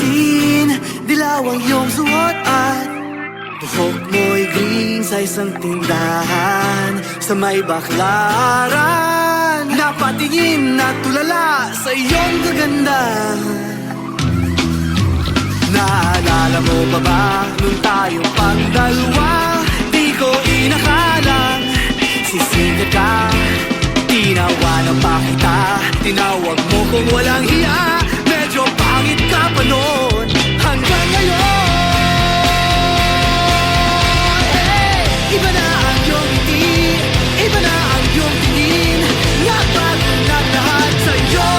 magazine, dilaw ang iyong suot at buhok mo'y green sa isang tindahan sa may Baklaran. Napatingin at tulala sa iyong kagandahan. Naalala mo pa ba nung tayo pang dalawa? Di ko inakalang sisingkat ka. Tinawanan pa kita, tinawag mo kung walang hiya. Medyo pangit ka pa noon hanggang ngayon. Hey! Iba na ang iyong ngiti, iba na ang iyong tingin. Nagbago na lahat sa'yo.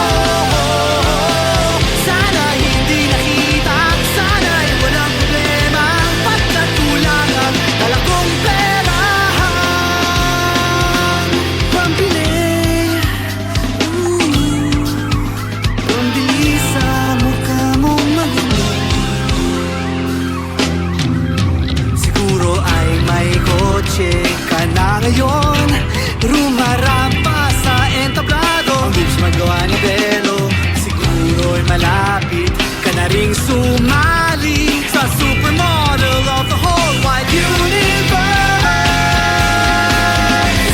Sana hindi nakita, sana'y walang problema. Pagkat kulang ang dala kong pera. Pambili, pambili sa mukha mong maganda. Siguro ay may kotse ka na ngayon, rumarampa sa entablado. Ang bilis magawa ni Belo, siguro'y malapit ka na ring sumali sa supermodel of the whole wide universe.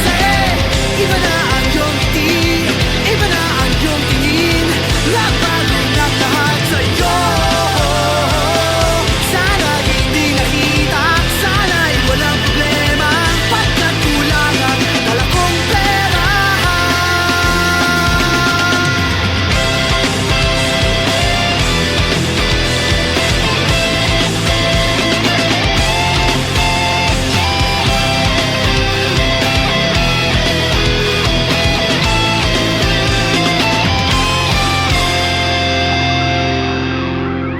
Hey! Iba na ang iyong ngiti, iba na ang iyong tingin. Nagbago na lahat sa'yo. Sana hindi nakita, sana'y walang problema. Pagkat kulang ang dala kong pera.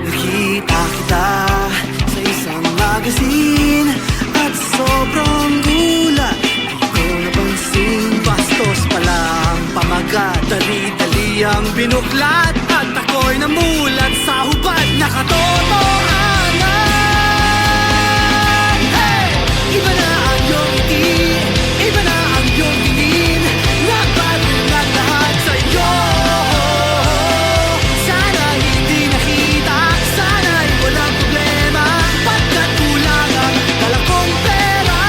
Nakita kita sa isang magazine at sobrang gulat. Di ko napansin, bastos pala ang pamagat. Dali-dali ang binuklat at ako'y namulat sa hubad na katotohanan. Hey! Iba na ang iyong ngiti, iba na ang iyong tingin. Nagbago na lahat sa'yo. Sana hindi nakita, sana'y walang problema. Pagkat kulang ang dala kong pera.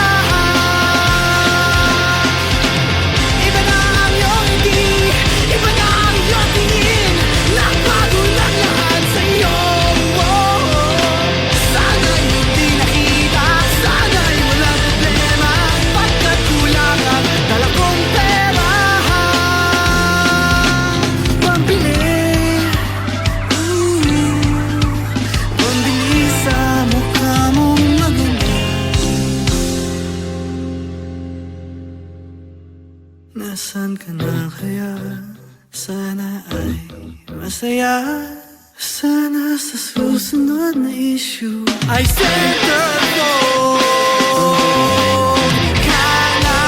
Iba na ang iyong ngiti, iba na ang iyong tingin. Nagbago na lahat sa'yo. Sana'y hindi nakita, sana'y walang problema. Pagkat kulang ang dala kong pera. Pambili, pambili sa mukha mong maganda. Nasaan ka na kaya? Sana ay masaya. Sana sa susunod na issue ay centerfold ka na.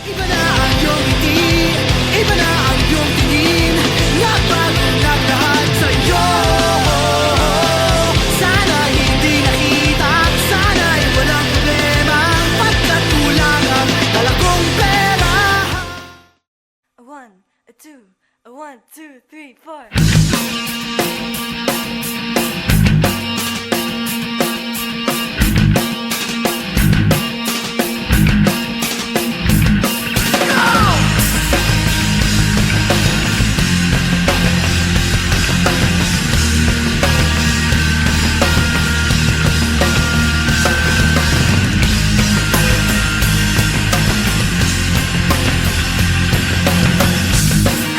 Iba na ang iyong ngiti, iba na ang iyong tingin. Nagbago na lahat sa'yo. Sana hindi nakita, sana'y walang problema. Pagkat kulang ang dala kong pera. A one, a two, a 1, 2, 3, 4.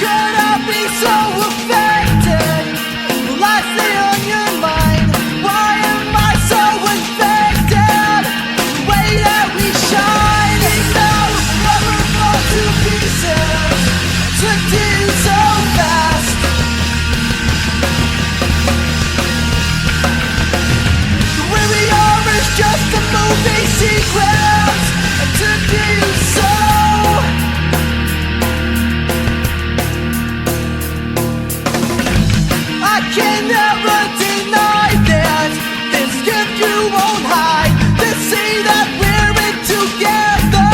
Could I be so affected? Will can never deny that this gift you won't hide. They say that we're in together.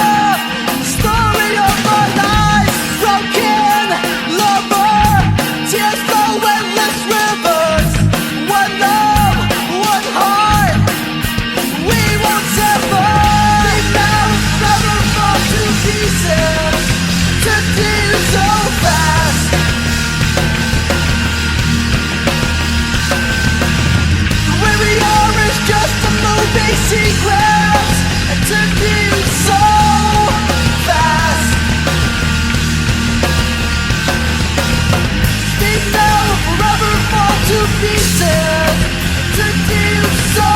Story of our lives, broken lover, tears flow endless rivers. One love, one heart, we won't sever. We now never fall to pieces. Today is so fast. Where we are is just a movie sequence. And today is so fast. Speak now or forever fall to pieces. Today is so